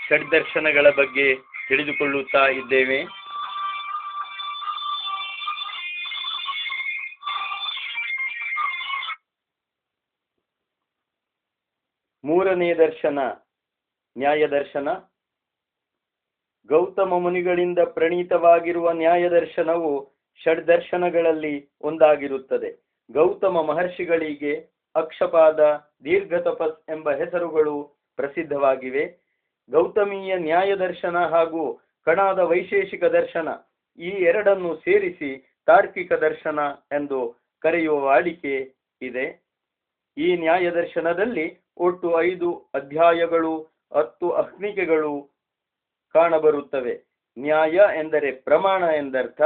ಷಡ್ದರ್ಶನಗಳ ಬಗ್ಗೆ ತಿಳಿದುಕೊಳ್ಳುತ್ತಾ ಇದ್ದೇವೆ. ಮೂರನೇ ದರ್ಶನ ನ್ಯಾಯದರ್ಶನ. ಗೌತಮ ಮುನಿಗಳಿಂದ ಪ್ರಣೀತವಾಗಿರುವ ನ್ಯಾಯದರ್ಶನವು ಷಡ್ದರ್ಶನಗಳಲ್ಲಿ ಒಂದಾಗಿರುತ್ತದೆ. ಗೌತಮ ಮಹರ್ಷಿಗಳಿಗೆ ಅಕ್ಷಪಾದ, ದೀರ್ಘತಪಸ್ ಎಂಬ ಹೆಸರುಗಳು ಪ್ರಸಿದ್ಧವಾಗಿವೆ. ಗೌತಮೀಯ ನ್ಯಾಯದರ್ಶನ ಹಾಗೂ ಕಣಾದ ವೈಶೇಷಿಕ ದರ್ಶನ ಈ ಎರಡನ್ನು ಸೇರಿಸಿ ತಾರ್ಕಿಕ ದರ್ಶನ ಎಂದು ಕರೆಯುವ ವಾಡಿಕೆ ಇದೆ. ಈ ನ್ಯಾಯದರ್ಶನದಲ್ಲಿ ಒಟ್ಟು 5 ಅಧ್ಯಾಯಗಳು, 10 ಅಹ್ನಿಕೆಗಳು ಕಾಣಬರುತ್ತವೆ. ನ್ಯಾಯ ಎಂದರೆ ಪ್ರಮಾಣ ಎಂದರ್ಥ.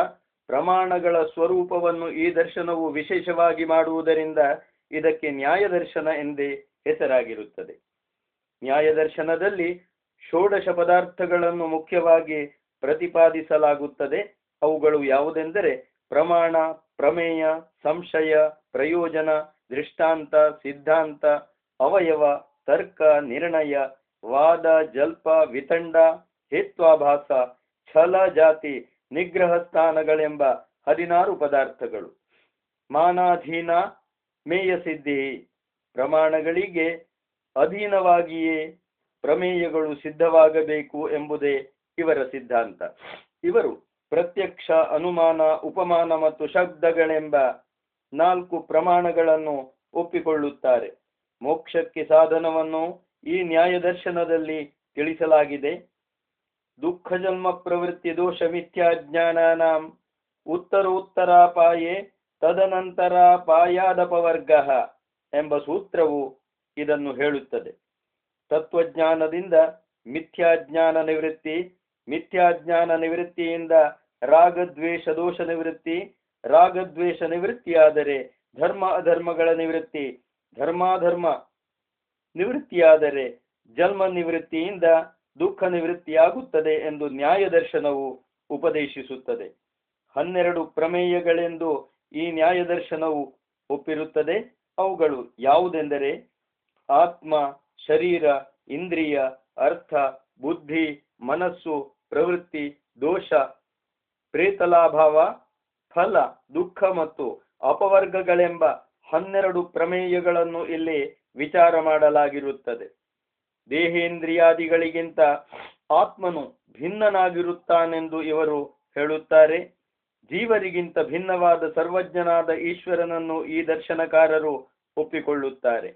ಪ್ರಮಾಣಗಳ ಸ್ವರೂಪವನ್ನು ಈ ದರ್ಶನವು ವಿಶೇಷವಾಗಿ ಮಾಡುವುದರಿಂದ ಇದಕ್ಕೆ ನ್ಯಾಯದರ್ಶನ ಎಂದೇ ಹೆಸರಾಗಿರುತ್ತದೆ. ನ್ಯಾಯದರ್ಶನದಲ್ಲಿ 16 ಪದಾರ್ಥಗಳನ್ನು ಮುಖ್ಯವಾಗಿ ಪ್ರತಿಪಾದಿಸಲಾಗುತ್ತದೆ. ಅವುಗಳು ಯಾವುದೆಂದರೆ ಪ್ರಮಾಣ, ಪ್ರಮೇಯ, ಸಂಶಯ, ಪ್ರಯೋಜನ, ದೃಷ್ಟಾಂತ, ಸಿದ್ಧಾಂತ, ಅವಯವ, ತರ್ಕ, ನಿರ್ಣಯ, ವಾದ, ಜಲ್ಪ, ವಿತಂಡ, ಹೇತ್ವಾಭಾಸ, ಛಲ, ಜಾತಿ, ನಿಗ್ರಹ ಸ್ಥಾನಗಳೆಂಬ 16 ಪದಾರ್ಥಗಳು. ಮಾನಾಧೀನ ಮೇಯ ಸಿದ್ಧಿ. ಪ್ರಮಾಣಗಳಿಗೆ ಅಧೀನವಾಗಿಯೇ ಪ್ರಮೇಯಗಳು ಸಿದ್ಧವಾಗಬೇಕು ಎಂಬುದೇ ಇವರ ಸಿದ್ಧಾಂತ. ಇವರು ಪ್ರತ್ಯಕ್ಷ, ಅನುಮಾನ, ಉಪಮಾನ ಮತ್ತು ಶಬ್ದಗಳೆಂಬ 4 ಪ್ರಮಾಣಗಳನ್ನು ಒಪ್ಪಿಕೊಳ್ಳುತ್ತಾರೆ. ಮೋಕ್ಷಕ್ಕೆ ಸಾಧನವನ್ನು ಈ ನ್ಯಾಯದರ್ಶನದಲ್ಲಿ ತಿಳಿಸಲಾಗಿದೆ. ದುಃಖ ಜನ್ಮ ಪ್ರವೃತ್ತಿ ದೋಷ ಮಿಥ್ಯಾಜ್ಞಾನಾನಾಂ ಉತ್ತರೋತ್ತರಾಪಾಯೇ ತದನಂತರಾಪಾಯಾದಪವರ್ಗ ಎಂಬ ಸೂತ್ರವು ಇದನ್ನು ಹೇಳುತ್ತದೆ. ತತ್ವಜ್ಞಾನದಿಂದ ಮಿಥ್ಯಾಜ್ಞಾನ ನಿವೃತ್ತಿ, ಮಿಥ್ಯಾಜ್ಞಾನ ನಿವೃತ್ತಿಯಿಂದ ರಾಗದ್ವೇಷ ದೋಷ ನಿವೃತ್ತಿ, ರಾಗದ್ವೇಷ ನಿವೃತ್ತಿಯಾದರೆ ಧರ್ಮ ಅಧರ್ಮಗಳ ನಿವೃತ್ತಿ, ಧರ್ಮಾಧರ್ಮ ನಿವೃತ್ತಿಯಾದರೆ ಜನ್ಮ ನಿವೃತ್ತಿಯಿಂದ ದುಃಖ ನಿವೃತ್ತಿಯಾಗುತ್ತದೆ ಎಂದು ನ್ಯಾಯದರ್ಶನವು ಉಪದೇಶಿಸುತ್ತದೆ. 12 ಪ್ರಮೇಯಗಳೆಂದು ಈ ನ್ಯಾಯದರ್ಶನವು ಒಪ್ಪಿರುತ್ತದೆ. ಅವುಗಳು ಯಾವುದೆಂದರೆ ಆತ್ಮ, ಶರೀರ, ಇಂದ್ರಿಯ, ಅರ್ಥ, ಬುದ್ಧಿ, ಮನಸ್ಸು, ಪ್ರವೃತ್ತಿ, ದೋಷ, ಪ್ರೇತಲಾಭಾವ, ಫಲ, ದುಃಖ ಮತ್ತು ಅಪವರ್ಗಗಳೆಂಬ 12 ಪ್ರಮೇಯಗಳನ್ನು ಇಲ್ಲಿ ವಿಚಾರ ಮಾಡಲಾಗಿರುತ್ತದೆ. ದೇಹೇಂದ್ರಿಯಾದಿಗಳಿಗಿಂತ ಆತ್ಮನು ಭಿನ್ನನಾಗಿರುತ್ತಾನೆಂದು ಇವರು ಹೇಳುತ್ತಾರೆ. ಜೀವರಿಗಿಂತ ಭಿನ್ನವಾದ ಸರ್ವಜ್ಞನಾದ ಈಶ್ವರನನ್ನು ಈ ದರ್ಶನಕಾರರು ಒಪ್ಪಿಕೊಳ್ಳುತ್ತಾರೆ.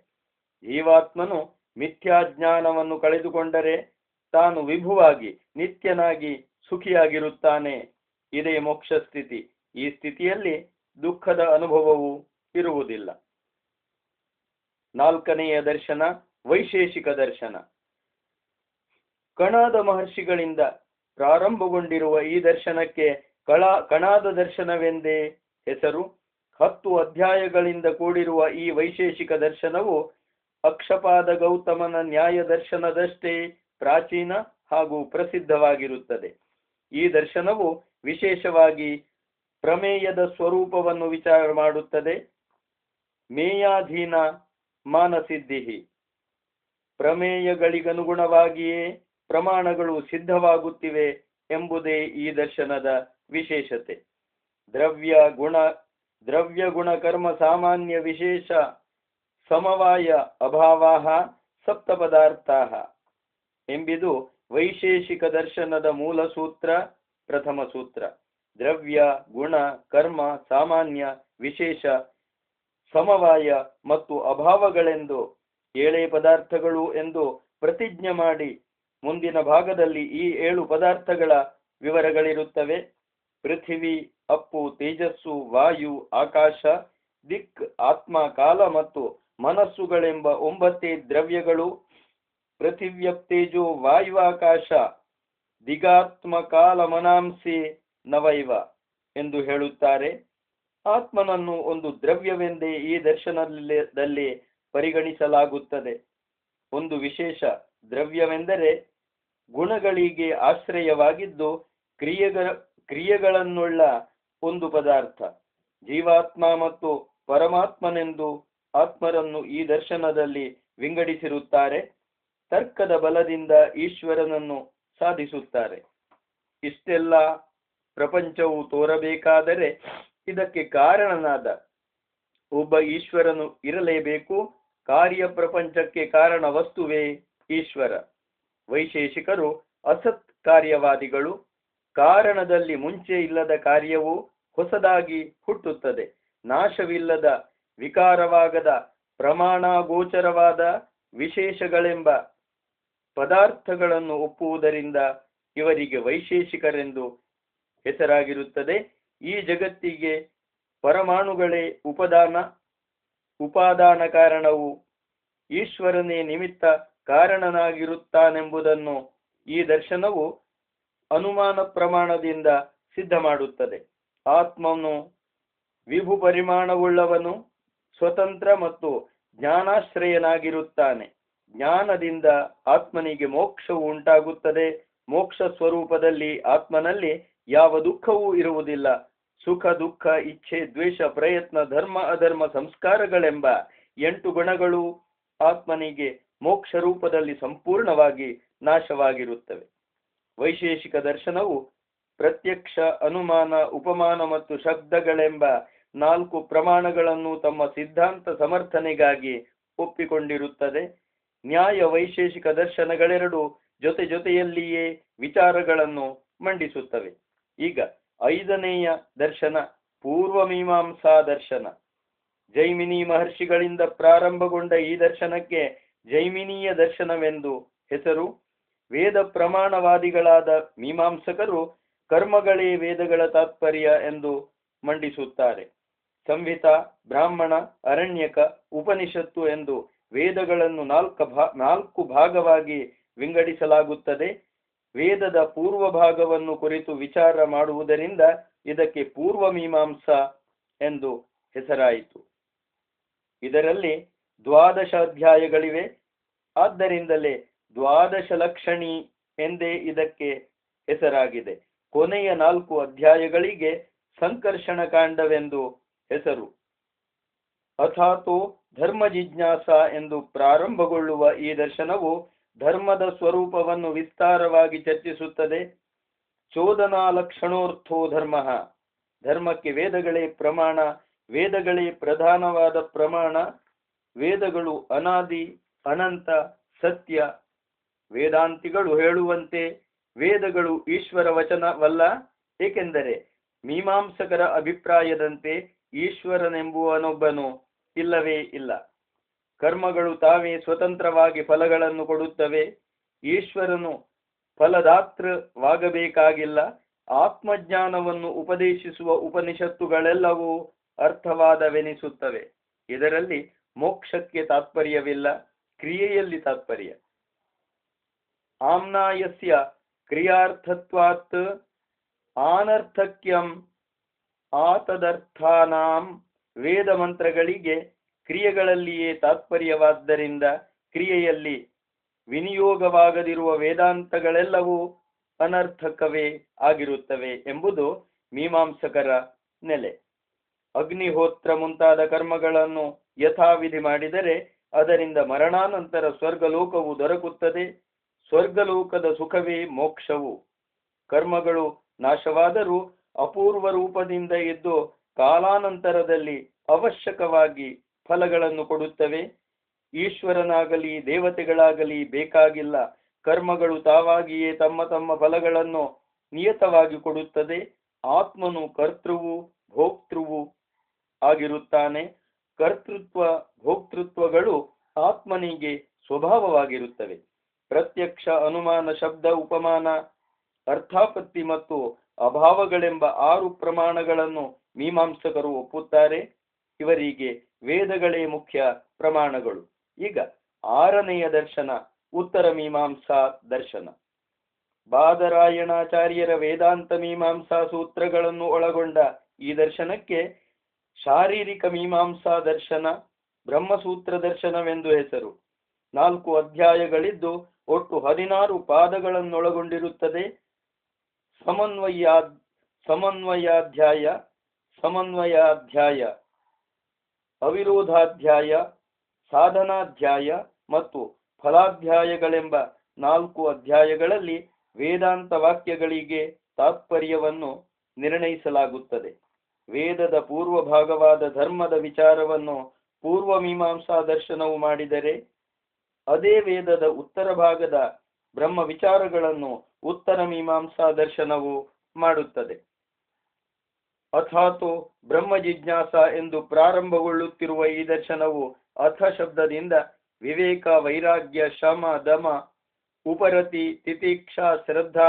ಜೀವಾತ್ಮನು ಮಿಥ್ಯಾಜ್ಞಾನವನ್ನು ಕಳೆದುಕೊಂಡರೆ ತಾನು ವಿಭುವಾಗಿ ನಿತ್ಯನಾಗಿ ಸುಖಿಯಾಗಿರುತ್ತಾನೆ. ಇದೇ ಮೋಕ್ಷ ಸ್ಥಿತಿ. ಈ ಸ್ಥಿತಿಯಲ್ಲಿ ದುಃಖದ ಅನುಭವವೂ ಇರುವುದಿಲ್ಲ. 4ನೆಯ ದರ್ಶನ ವೈಶೇಷಿಕ ದರ್ಶನ. ಕಣಾದ ಮಹರ್ಷಿಗಳಿಂದ ಪ್ರಾರಂಭಗೊಂಡಿರುವ ಈ ದರ್ಶನಕ್ಕೆ ಕಣಾದ ದರ್ಶನವೆಂದೇ ಹೆಸರು. 10 ಅಧ್ಯಾಯಗಳಿಂದ ಕೂಡಿರುವ ಈ ವೈಶೇಷಿಕ ದರ್ಶನವು ಅಕ್ಷಪಾದ ಗೌತಮನ ನ್ಯಾಯ ದರ್ಶನದಷ್ಟೇ ಪ್ರಾಚೀನ ಹಾಗೂ ಪ್ರಸಿದ್ಧವಾಗಿರುತ್ತದೆ. ಈ ದರ್ಶನವು ವಿಶೇಷವಾಗಿ ಪ್ರಮೇಯದ ಸ್ವರೂಪವನ್ನು ವಿಚಾರ ಮಾಡುತ್ತದೆ. ಮೇಯಾಧೀನ ಮಾನಸಿದ್ಧಿ. ಪ್ರಮೇಯಗಳಿಗನುಗುಣವಾಗಿಯೇ ಪ್ರಮಾಣಗಳು ಸಿದ್ಧವಾಗುತ್ತಿವೆ ಎಂಬುದೇ ಈ ದರ್ಶನದ ವಿಶೇಷತೆ. ದ್ರವ್ಯ ಗುಣ ಕರ್ಮ ಸಾಮಾನ್ಯ ವಿಶೇಷ ಸಮವಾಯ ಅಭಾವಾಹ ಸಪ್ತಪದಾರ್ಥಾಹ ಎಂಬುದು ವೈಶೇಷಿಕ ದರ್ಶನದ ಮೂಲ ಸೂತ್ರ, ಪ್ರಥಮ ಸೂತ್ರ. ದ್ರವ್ಯ, ಗುಣ, ಕರ್ಮ, ಸಾಮಾನ್ಯ, ವಿಶೇಷ, ಸಮವಾಯ ಮತ್ತು ಅಭಾವಗಳೆಂದು 7 ಪದಾರ್ಥಗಳು ಎಂದು ಪ್ರತಿಜ್ಞೆ ಮಾಡಿ ಮುಂದಿನ ಭಾಗದಲ್ಲಿ ಈ 7 ಪದಾರ್ಥಗಳ ವಿವರಗಳಿರುತ್ತವೆ. ಪೃಥಿವಿ, ಅಪ್ಪು, ತೇಜಸ್ಸು, ವಾಯು, ಆಕಾಶ, ದಿಕ್, ಆತ್ಮ, ಕಾಲ ಮತ್ತು ಮನಸ್ಸುಗಳೆಂಬ 9 ದ್ರವ್ಯಗಳು. ಪೃಥಿವ್ಯಪ್ತೇಜೋ ವಾಯುವಾಕಾಶ ದಿಗಾತ್ಮ ಕಾಲ ಮನಾಂಸಿ ನವೈವ ಎಂದು ಹೇಳುತ್ತಾರೆ. ಆತ್ಮನನ್ನು ಒಂದು ದ್ರವ್ಯವೆಂದೇ ಈ ದರ್ಶನದಲ್ಲಿ ಪರಿಗಣಿಸಲಾಗುತ್ತದೆ. ಒಂದು ವಿಶೇಷ ದ್ರವ್ಯವೆಂದರೆ ಗುಣಗಳಿಗೆ ಆಶ್ರಯವಾಗಿದ್ದು ಕ್ರಿಯೆಗಳನ್ನುಳ್ಳ ಒಂದು ಪದಾರ್ಥ. ಜೀವಾತ್ಮ ಮತ್ತು ಪರಮಾತ್ಮನೆಂದು ಆತ್ಮರನ್ನು ಈ ದರ್ಶನದಲ್ಲಿ ವಿಂಗಡಿಸಿರುತ್ತಾರೆ. ತರ್ಕದ ಬಲದಿಂದ ಈಶ್ವರನನ್ನು ಸಾಧಿಸುತ್ತಾರೆ. ಇಷ್ಟೆಲ್ಲ ಪ್ರಪಂಚವು ತೋರಬೇಕಾದರೆ ಇದಕ್ಕೆ ಕಾರಣನಾದ ಒಬ್ಬ ಈಶ್ವರನು ಇರಲೇಬೇಕು. ಕಾರ್ಯ ಪ್ರಪಂಚಕ್ಕೆ ಕಾರಣ ವಸ್ತುವೇ ಈಶ್ವರ. ವೈಶೇಷಿಕರು ಅಸತ್ ಕಾರ್ಯವಾದಿಗಳು. ಕಾರಣದಲ್ಲಿ ಮುಂಚೆ ಇಲ್ಲದ ಕಾರ್ಯವು ಹೊಸದಾಗಿ ಹುಟ್ಟುತ್ತದೆ. ನಾಶವಿಲ್ಲದ, ವಿಕಾರವಾಗದ, ಪ್ರಮಾಣಗೋಚರವಾದ ವಿಶೇಷಗಳೆಂಬ ಪದಾರ್ಥಗಳನ್ನು ಒಪ್ಪುವುದರಿಂದ ಇವರಿಗೆ ವೈಶೇಷಿಕರೆಂದು ಹೆಸರಾಗಿರುತ್ತದೆ. ಈ ಜಗತ್ತಿಗೆ ಪರಮಾಣುಗಳೇ ಉಪಾದಾನ ಕಾರಣವು ಈಶ್ವರನೇ ನಿಮಿತ್ತ ಕಾರಣನಾಗಿರುತ್ತಾನೆಂಬುದನ್ನು ಈ ದರ್ಶನವು ಅನುಮಾನ ಪ್ರಮಾಣದಿಂದ ಸಿದ್ಧ ಮಾಡುತ್ತದೆ. ಆತ್ಮನು ವಿಭು ಪರಿಮಾಣವುಳ್ಳವನು, ಸ್ವತಂತ್ರ ಮತ್ತು ಜ್ಞಾನಾಶ್ರಯನಾಗಿರುತ್ತಾನೆ. ಜ್ಞಾನದಿಂದ ಆತ್ಮನಿಗೆ ಮೋಕ್ಷವು ಉಂಟಾಗುತ್ತದೆ. ಮೋಕ್ಷ ಸ್ವರೂಪದಲ್ಲಿ ಆತ್ಮನಲ್ಲಿ ಯಾವ ದುಃಖವೂ ಇರುವುದಿಲ್ಲ. ಸುಖ, ದುಃಖ, ಇಚ್ಛೆ, ದ್ವೇಷ, ಪ್ರಯತ್ನ, ಧರ್ಮ, ಅಧರ್ಮ, ಸಂಸ್ಕಾರಗಳೆಂಬ 8 ಗುಣಗಳು ಆತ್ಮನಿಗೆ ಮೋಕ್ಷ ರೂಪದಲ್ಲಿ ಸಂಪೂರ್ಣವಾಗಿ ನಾಶವಾಗಿರುತ್ತವೆ. ವೈಶೇಷಿಕ ದರ್ಶನವು ಪ್ರತ್ಯಕ್ಷ, ಅನುಮಾನ, ಉಪಮಾನ ಮತ್ತು ಶಬ್ದಗಳೆಂಬ 4 ಪ್ರಮಾಣಗಳನ್ನು ತಮ್ಮ ಸಿದ್ಧಾಂತ ಸಮರ್ಥನೆಗಾಗಿ ಒಪ್ಪಿಕೊಂಡಿರುತ್ತದೆ. ನ್ಯಾಯ ವೈಶೇಷಿಕ ದರ್ಶನಗಳೆರಡು ಜೊತೆಯಲ್ಲಿಯೇ ವಿಚಾರಗಳನ್ನು ಮಂಡಿಸುತ್ತವೆ. ಈಗ 5ನೆಯ ದರ್ಶನ ಪೂರ್ವಮೀಮಾಂಸಾ ದರ್ಶನ. ಜೈಮಿನಿ ಮಹರ್ಷಿಗಳಿಂದ ಪ್ರಾರಂಭಗೊಂಡ ಈ ದರ್ಶನಕ್ಕೆ ಜೈಮಿನೀಯ ದರ್ಶನವೆಂದು ಹೆಸರು. ವೇದ ಪ್ರಮಾಣವಾದಿಗಳಾದ ಮೀಮಾಂಸಕರು ಕರ್ಮಗಳೇ ವೇದಗಳ ತಾತ್ಪರ್ಯ ಎಂದು ಮಂಡಿಸುತ್ತಾರೆ. ಸಂಹಿತ, ಬ್ರಾಹ್ಮಣ, ಅರಣ್ಯಕ, ಉಪನಿಷತ್ತು ಎಂದು ವೇದಗಳನ್ನು 4 ಭಾಗವಾಗಿ ವಿಂಗಡಿಸಲಾಗುತ್ತದೆ. ವೇದದ ಪೂರ್ವ ಭಾಗವನ್ನು ಕುರಿತು ವಿಚಾರ ಮಾಡುವುದರಿಂದ ಇದಕ್ಕೆ ಪೂರ್ವಮೀಮಾಂಸಾ ಎಂದು ಹೆಸರಾಯಿತು. ಇದರಲ್ಲಿ 12 ಅಧ್ಯಾಯಗಳಿವೆ. ಆದ್ದರಿಂದಲೇ 12 ಲಕ್ಷಣಿ ಎಂದೇ ಇದಕ್ಕೆ ಹೆಸರಾಗಿದೆ. ಕೊನೆಯ 4 ಅಧ್ಯಾಯಗಳಿಗೆ ಸಂಕರ್ಷಣ ಕಾಂಡವೆಂದು ಹೆಸರು. ಅಥಾತೋ ಧರ್ಮ ಜಿಜ್ಞಾಸ ಎಂದು ಪ್ರಾರಂಭಗೊಳ್ಳುವ ಈ ದರ್ಶನವು ಧರ್ಮದ ಸ್ವರೂಪವನ್ನು ವಿಸ್ತಾರವಾಗಿ ಚರ್ಚಿಸುತ್ತದೆ. ಚೋದನಾ ಲಕ್ಷಣೋರ್ಥೋ ಧರ್ಮ. ಧರ್ಮಕ್ಕೆ ವೇದಗಳೇ ಪ್ರಮಾಣ, ವೇದಗಳೇ ಪ್ರಧಾನವಾದ ಪ್ರಮಾಣ. ವೇದಗಳು ಅನಾದಿ, ಅನಂತ, ಸತ್ಯ. ವೇದಾಂತಿಗಳು ಹೇಳುವಂತೆ ವೇದಗಳು ಈಶ್ವರ ವಚನವಲ್ಲ. ಏಕೆಂದರೆ ಮೀಮಾಂಸಕರ ಅಭಿಪ್ರಾಯದಂತೆ ಈಶ್ವರನೆಂಬುವನೊಬ್ಬನು ಇಲ್ಲವೇ ಇಲ್ಲ. ಕರ್ಮಗಳು ತಾವೇ ಸ್ವತಂತ್ರವಾಗಿ ಫಲಗಳನ್ನು ಕೊಡುತ್ತವೆ. ಈಶ್ವರನು ಫಲದಾತೃವಾಗಬೇಕಾಗಿಲ್ಲ. ಆತ್ಮಜ್ಞಾನವನ್ನು ಉಪದೇಶಿಸುವ ಉಪನಿಷತ್ತುಗಳೆಲ್ಲವೂ ಅರ್ಥವಾದವೆನಿಸುತ್ತವೆ. ಇದರಲ್ಲಿ ಮೋಕ್ಷಕ್ಕೆ ತಾತ್ಪರ್ಯವಿಲ್ಲ, ಕ್ರಿಯೆಯಲ್ಲಿ ತಾತ್ಪರ್ಯ. ಆಮ್ನಾಯಸ್ಯ ಕ್ರಿಯಾರ್ಥತ್ವಾತ್ ಆನರ್ಥಕ್ಯಂ ಆತದರ್ಥಾನಾಂ. ವೇದ ಮಂತ್ರಗಳಿಗೆ ಕ್ರಿಯೆಗಳಲ್ಲಿಯೇ ತಾತ್ಪರ್ಯವಾದ್ದರಿಂದ ಕ್ರಿಯೆಯಲ್ಲಿ ವಿನಿಯೋಗವಾಗದಿರುವ ವೇದಾಂತಗಳೆಲ್ಲವೂ ಅನರ್ಥಕವೇ ಆಗಿರುತ್ತವೆ ಎಂಬುದು ಮೀಮಾಂಸಕರ ನೆಲೆ. ಅಗ್ನಿಹೋತ್ರ ಮುಂತಾದ ಕರ್ಮಗಳನ್ನು ಯಥಾವಿಧಿ ಮಾಡಿದರೆ ಅದರಿಂದ ಮರಣಾನಂತರ ಸ್ವರ್ಗಲೋಕವು ದೊರಕುತ್ತದೆ. ಸ್ವರ್ಗಲೋಕದ ಸುಖವೇ ಮೋಕ್ಷವು. ಕರ್ಮಗಳು ನಾಶವಾದರೂ ಅಪೂರ್ವ ರೂಪದಿಂದ ಇದ್ದು ಕಾಲಾನಂತರದಲ್ಲಿ ಅವಶ್ಯಕವಾಗಿ ಫಲಗಳನ್ನು ಕೊಡುತ್ತವೆ. ಈಶ್ವರನಾಗಲಿ ದೇವತೆಗಳಾಗಲಿ ಬೇಕಾಗಿಲ್ಲ. ಕರ್ಮಗಳು ತಾವಾಗಿಯೇ ತಮ್ಮ ತಮ್ಮ ಫಲಗಳನ್ನು ನಿಯತವಾಗಿ ಕೊಡುತ್ತದೆ. ಆತ್ಮನು ಕರ್ತೃವು ಭೋಕ್ತೃವು ಆಗಿರುತ್ತಾನೆ. ಕರ್ತೃತ್ವ ಭೋಕ್ತೃತ್ವಗಳು ಆತ್ಮನಿಗೆ ಸ್ವಭಾವವಾಗಿರುತ್ತವೆ. ಪ್ರತ್ಯಕ್ಷ, ಅನುಮಾನ, ಶಬ್ದ, ಉಪಮಾನ, ಅರ್ಥಾಪತ್ತಿ ಮತ್ತು ಅಭಾವಗಳೆಂಬ 6 ಪ್ರಮಾಣಗಳನ್ನು ಮೀಮಾಂಸಕರು ಒಪ್ಪುತ್ತಾರೆ. ಇವರಿಗೆ ವೇದಗಳೇ ಮುಖ್ಯ ಪ್ರಮಾಣಗಳು. ಈಗ 6ನೆಯ ದರ್ಶನ ಉತ್ತರ ಮೀಮಾಂಸಾ ದರ್ಶನ. ಬಾದರಾಯಣಾಚಾರ್ಯರ ವೇದಾಂತ ಮೀಮಾಂಸಾ ಸೂತ್ರಗಳನ್ನು ಒಳಗೊಂಡ ಈ ದರ್ಶನಕ್ಕೆ ಶಾರೀರಿಕ ಮೀಮಾಂಸಾ ದರ್ಶನ, ಬ್ರಹ್ಮಸೂತ್ರ ದರ್ಶನವೆಂದು ಹೆಸರು. 4 ಅಧ್ಯಾಯಗಳಿದ್ದು ಒಟ್ಟು 16 ಪಾದಗಳನ್ನೊಳಗೊಂಡಿರುತ್ತದೆ. ಸಮನ್ವಯಾಧ್ಯಾಯ, ಅವಿರೋಧಾಧ್ಯಾಯ, ಸಾಧನಾಧ್ಯಾಯ ಮತ್ತು ಫಲಾಧ್ಯಾಯಗಳೆಂಬ 4 ಅಧ್ಯಾಯಗಳಲ್ಲಿ ವೇದಾಂತ ವಾಕ್ಯಗಳಿಗೆ ತಾತ್ಪರ್ಯವನ್ನು ನಿರ್ಣಯಿಸಲಾಗುತ್ತದೆ. ವೇದದ ಪೂರ್ವ ಭಾಗವಾದ ಧರ್ಮದ ವಿಚಾರವನ್ನು ಪೂರ್ವ ಮೀಮಾಂಸಾ ದರ್ಶನವು ಮಾಡಿದರೆ, ಅದೇ ವೇದದ ಉತ್ತರ ಭಾಗದ ಬ್ರಹ್ಮ ವಿಚಾರಗಳನ್ನು ಉತ್ತರ ಮೀಮಾಂಸಾ ದರ್ಶನವು ಮಾಡುತ್ತದೆ. ಅಥಾತೋ ಬ್ರಹ್ಮ ಜಿಜ್ಞಾಸ ಎಂದು ಪ್ರಾರಂಭಗೊಳ್ಳುತ್ತಿರುವ ಈ ದರ್ಶನವು ಅಥ ಶಬ್ದದಿಂದ ವಿವೇಕ, ವೈರಾಗ್ಯ, ಶಮ, ದಮ, ಉಪರತಿ, ತಿತಿಕ್ಷಾ, ಶ್ರದ್ಧಾ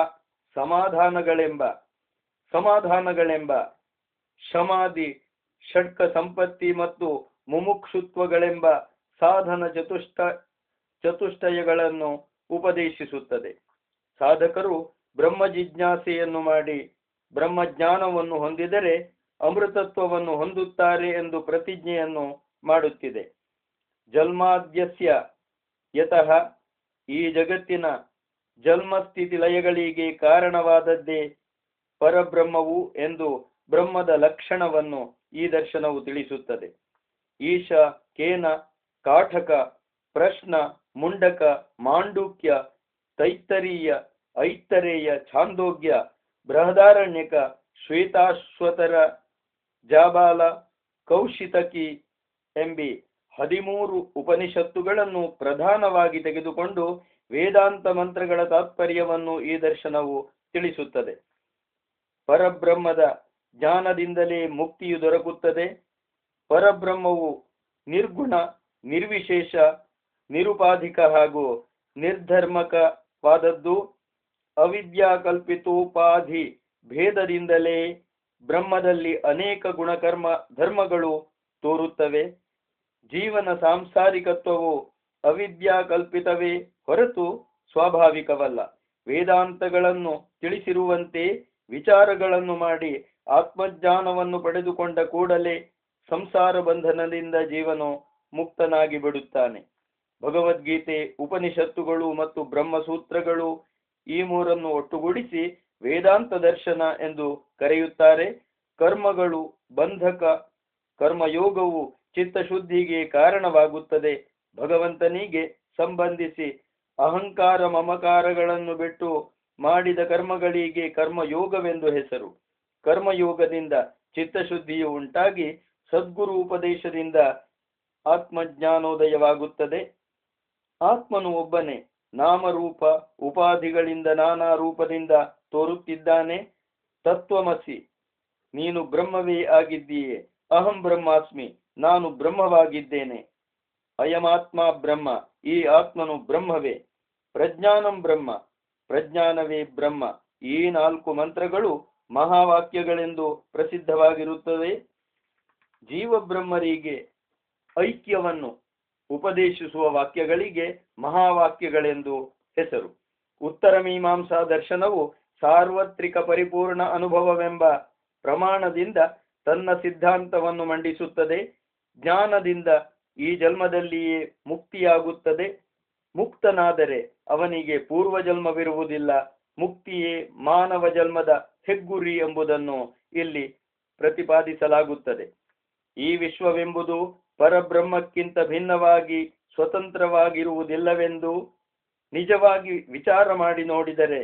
ಸಮಾಧಾನಗಳೆಂಬ ಶಮಾದಿ ಷಡ್ಕ ಸಂಪತ್ತಿ ಮತ್ತು ಮುಮುಕ್ಷುತ್ವಗಳೆಂಬ ಸಾಧನ ಚತುಷ್ಟಯಗಳನ್ನು ಉಪದೇಶಿಸುತ್ತದೆ. ಸಾಧಕರು ಬ್ರಹ್ಮ ಜಿಜ್ಞಾಸೆಯನ್ನು ಮಾಡಿ ಬ್ರಹ್ಮಜ್ಞಾನವನ್ನು ಹೊಂದಿದರೆ ಅಮೃತತ್ವವನ್ನು ಹೊಂದುತ್ತಾರೆ ಎಂದು ಪ್ರತಿಜ್ಞೆಯನ್ನು ಮಾಡುತ್ತಿದೆ. ಜನ್ಮಾದ್ಯಸ್ಯ ಯತಃ, ಈ ಜಗತ್ತಿನ ಜನ್ಮಸ್ಥಿತಿ ಲಯಗಳಿಗೆ ಕಾರಣವಾದದ್ದೇ ಪರಬ್ರಹ್ಮವು ಎಂದು ಬ್ರಹ್ಮದ ಲಕ್ಷಣವನ್ನು ಈ ದರ್ಶನವು ತಿಳಿಸುತ್ತದೆ. ಈಶ, ಕೇನ, ಕಾಠಕ, ಪ್ರಶ್ನ, ಮುಂಡಕ, ಮಾಂಡುಕ್ಯ, ತೈತ್ತರೀಯ, ಐತ್ತರೇಯ, ಛಾಂದೋಗ್ಯ, ಬೃಹದಾರಣ್ಯಕ, ಶ್ವೇತಾಶ್ವತರ, ಜಾಬಾಲ, ಕೌಶಿತಕಿ ಎಂಬಿ 13 ಉಪನಿಷತ್ತುಗಳನ್ನು ಪ್ರಧಾನವಾಗಿ ತೆಗೆದುಕೊಂಡು ವೇದಾಂತ ಮಂತ್ರಗಳ ತಾತ್ಪರ್ಯವನ್ನು ಈ ದರ್ಶನವು ತಿಳಿಸುತ್ತದೆ. ಪರಬ್ರಹ್ಮದ ಜ್ಞಾನದಿಂದಲೇ ಮುಕ್ತಿಯು ದೊರಕುತ್ತದೆ. ಪರಬ್ರಹ್ಮವು ನಿರ್ಗುಣ, ನಿರ್ವಿಶೇಷ, ನಿರುಪಾಧಿಕ ಹಾಗೂ ನಿರ್ಧರ್ಮಕವಾದದ್ದು. ಅವಿದ್ಯಾಕಲ್ಪಿತೋಪಾಧಿ ಭೇದದಿಂದಲೇ ಬ್ರಹ್ಮದಲ್ಲಿ ಅನೇಕ ಗುಣಕರ್ಮ ಧರ್ಮಗಳು ತೋರುತ್ತವೆ. ಜೀವನ ಸಾಂಸಾರಿಕತ್ವವು ಅವಿದ್ಯಾಕಲ್ಪಿತವೇ ಹೊರತು ಸ್ವಾಭಾವಿಕವಲ್ಲ. ವೇದಾಂತಗಳನ್ನು ತಿಳಿಸಿರುವಂತೆ ವಿಚಾರಗಳನ್ನು ಮಾಡಿ ಆತ್ಮಜ್ಞಾನವನ್ನು ಪಡೆದುಕೊಂಡ ಕೂಡಲೇ ಸಂಸಾರ ಬಂಧನದಿಂದ ಜೀವನು ಮುಕ್ತನಾಗಿ ಬಿಡುತ್ತಾನೆ. ಭಗವದ್ಗೀತೆ, ಉಪನಿಷತ್ತುಗಳು ಮತ್ತು ಬ್ರಹ್ಮಸೂತ್ರಗಳು ಈ ಮೂರನ್ನು ಒಟ್ಟುಗೂಡಿಸಿ ವೇದಾಂತ ದರ್ಶನ ಎಂದು ಕರೆಯುತ್ತಾರೆ. ಕರ್ಮಗಳು ಬಂಧಕ, ಕರ್ಮಯೋಗವು ಚಿತ್ತಶುದ್ಧಿಗೆ ಕಾರಣವಾಗುತ್ತದೆ. ಭಗವಂತನಿಗೆ ಸಂಬಂಧಿಸಿ ಅಹಂಕಾರ ಮಮಕಾರಗಳನ್ನು ಬಿಟ್ಟು ಮಾಡಿದ ಕರ್ಮಗಳಿಗೆ ಕರ್ಮಯೋಗವೆಂದು ಹೆಸರು. ಕರ್ಮಯೋಗದಿಂದ ಚಿತ್ತಶುದ್ಧಿಯು ಉಂಟಾಗಿ ಸದ್ಗುರು ಉಪದೇಶದಿಂದ ಆತ್ಮಜ್ಞಾನೋದಯವಾಗುತ್ತದೆ. ಆತ್ಮನು ಒಬ್ಬನೇ, ನಾಮರೂಪ ಉಪಾಧಿಗಳಿಂದ ನಾನಾ ರೂಪದಿಂದ ತೋರುತ್ತಿದ್ದಾನೆ. ತತ್ವಮಸಿ, ನೀನು ಬ್ರಹ್ಮವೇ ಆಗಿದ್ದೀಯೆ. ಅಹಂ ಬ್ರಹ್ಮಾಸ್ಮಿ, ನಾನು ಬ್ರಹ್ಮವಾಗಿದ್ದೇನೆ. ಅಯಮಾತ್ಮ ಬ್ರಹ್ಮ, ಈ ಆತ್ಮನು ಬ್ರಹ್ಮವೇ. ಪ್ರಜ್ಞಾನಂ ಬ್ರಹ್ಮ, ಪ್ರಜ್ಞಾನವೇ ಬ್ರಹ್ಮ. ಈ 4 ಮಂತ್ರಗಳು ಮಹಾವಾಕ್ಯಗಳೆಂದು ಪ್ರಸಿದ್ಧವಾಗಿರುತ್ತವೆ. ಜೀವಬ್ರಹ್ಮರಿಗೆ ಐಕ್ಯವನ್ನು ಉಪದೇಶಿಸುವ ವಾಕ್ಯಗಳಿಗೆ ಮಹಾವಾಕ್ಯಗಳೆಂದು ಹೆಸರು. ಉತ್ತರ ಮೀಮಾಂಸಾ ದರ್ಶನವು ಸಾರ್ವತ್ರಿಕ ಪರಿಪೂರ್ಣ ಅನುಭವವೆಂಬ ಪ್ರಮಾಣದಿಂದ ತನ್ನ ಸಿದ್ಧಾಂತವನ್ನು ಮಂಡಿಸುತ್ತದೆ. ಜ್ಞಾನದಿಂದ ಈ ಜನ್ಮದಲ್ಲಿಯೇ ಮುಕ್ತಿಯಾಗುತ್ತದೆ. ಮುಕ್ತನಾದರೆ ಅವನಿಗೆ ಪೂರ್ವಜನ್ಮವಿರುವುದಿಲ್ಲ. ಮುಕ್ತಿಯೇ ಮಾನವ ಜನ್ಮದ ಹೆಗ್ಗುರಿ ಎಂಬುದನ್ನು ಇಲ್ಲಿ ಪ್ರತಿಪಾದಿಸಲಾಗುತ್ತದೆ. ಈ ವಿಶ್ವವೆಂಬುದು ಪರಬ್ರಹ್ಮಕ್ಕಿಂತ ಭಿನ್ನವಾಗಿ ಸ್ವತಂತ್ರವಾಗಿರುವುದಿಲ್ಲವೆಂದು ನಿಜವಾಗಿ ವಿಚಾರ ಮಾಡಿ ನೋಡಿದರೆ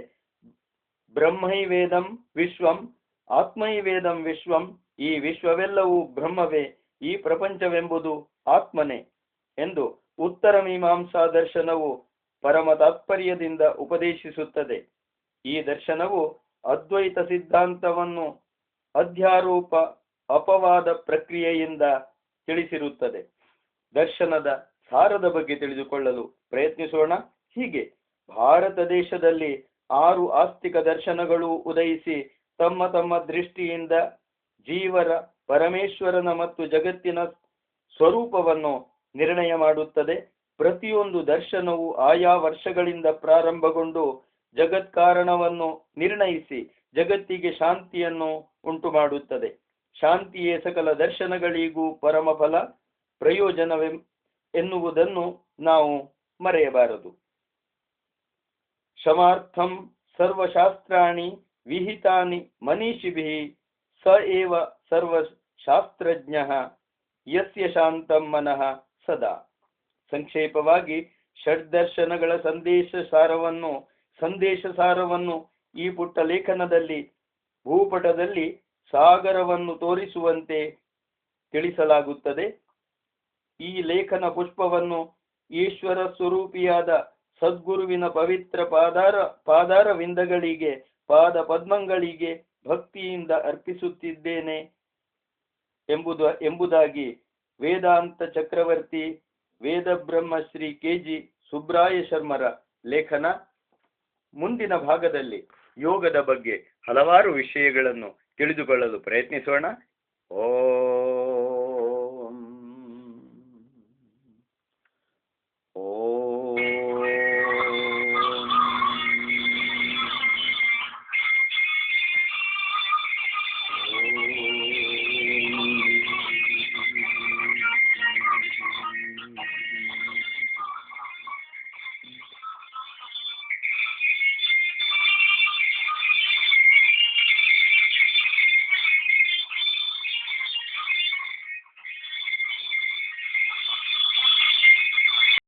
ಬ್ರಹ್ಮೈವೇದಂ ವಿಶ್ವಂ, ಆತ್ಮೈವೇದಂ ವಿಶ್ವಂ, ಈ ವಿಶ್ವವೆಲ್ಲವೂ ಬ್ರಹ್ಮವೇ, ಈ ಪ್ರಪಂಚವೆಂಬುದು ಆತ್ಮನೇ ಎಂದು ಉತ್ತರ ಮೀಮಾಂಸಾ ದರ್ಶನವು ಪರಮ ತಾತ್ಪರ್ಯದಿಂದ ಉಪದೇಶಿಸುತ್ತದೆ. ಈ ದರ್ಶನವು ಅದ್ವೈತ ಸಿದ್ಧಾಂತವನ್ನು ಅಧ್ಯಾರೋಪ ಅಪವಾದ ಪ್ರಕ್ರಿಯೆಯಿಂದ ತಿಳಿಸಿರುತ್ತದೆ. ದರ್ಶನದ ಸಾರದ ಬಗ್ಗೆ ತಿಳಿದುಕೊಳ್ಳಲು ಪ್ರಯತ್ನಿಸೋಣ. ಹೀಗೆ ಭಾರತ ದೇಶದಲ್ಲಿ 6 ಆಸ್ತಿಕ ದರ್ಶನಗಳು ಉದಯಿಸಿ ತಮ್ಮ ತಮ್ಮ ದೃಷ್ಟಿಯಿಂದ ಜೀವರ, ಪರಮೇಶ್ವರನ ಮತ್ತು ಜಗತ್ತಿನ ಸ್ವರೂಪವನ್ನು ನಿರ್ಣಯ ಮಾಡುತ್ತದೆ. ಪ್ರತಿಯೊಂದು ದರ್ಶನವು ಆಯಾ ವರ್ಷಗಳಿಂದ ಪ್ರಾರಂಭಗೊಂಡು ಜಗತ್ಕಾರಣವನ್ನು ನಿರ್ಣಯಿಸಿ ಜಗತ್ತಿಗೆ ಶಾಂತಿಯನ್ನು ಉಂಟು ಮಾಡುತ್ತದೆ. ಶಾಂತಿಯೇ ಸಕಲ ದರ್ಶನಗಳಿಗೂ ಪರಮಫಲ ಎನ್ನುವುದನ್ನು ನಾವು ಮರೆಯಬಾರದು. ಶಮಾರ್ಥಂ ಸರ್ವಶಾಸ್ತ್ರಾಣಿ ವಿಹಿತಾನಿ ಮನೀಷಿಭಿಃ ಸ ಏವ ಸರ್ವಶಾಸ್ತ್ರಜ್ಞಃ ಯಸ್ಯ ಶಾಂತಂ ಮನಃ ಸದಾ. ಸಂಕ್ಷೇಪವಾಗಿ, ಷಡ್ದರ್ಶನಗಳ ಸಂದೇಶ ಸಾರವನ್ನು ಈ ಪುಟ್ಟ ಲೇಖನದಲ್ಲಿ ಭೂಪಟದಲ್ಲಿ ಸಾಗರವನ್ನು ತೋರಿಸುವಂತೆ ತಿಳಿಸಲಾಗುತ್ತದೆ. ಈ ಲೇಖನ ಪುಷ್ಪವನ್ನು ಈಶ್ವರ ಸ್ವರೂಪಿಯಾದ ಸದ್ಗುರುವಿನ ಪವಿತ್ರ ಪಾದಾರವಿಂದಗಳಿಗೆ ಪಾದ ಪದ್ಮಗಳಿಗೆ ಭಕ್ತಿಯಿಂದ ಅರ್ಪಿಸುತ್ತಿದ್ದೇನೆ ಎಂಬುದಾಗಿ ವೇದಾಂತ ಚಕ್ರವರ್ತಿ ವೇದಬ್ರಹ್ಮ ಶ್ರೀ ಕೆ.ಜಿ. ಸುಬ್ರಾಯ ಶರ್ಮರ ಲೇಖನ. ಮುಂದಿನ ಭಾಗದಲ್ಲಿ ಯೋಗದ ಬಗ್ಗೆ ಹಲವಾರು ವಿಷಯಗಳನ್ನು ತಿಳಿದುಕೊಳ್ಳಲು ಪ್ರಯತ್ನಿಸೋಣ. ಓಂ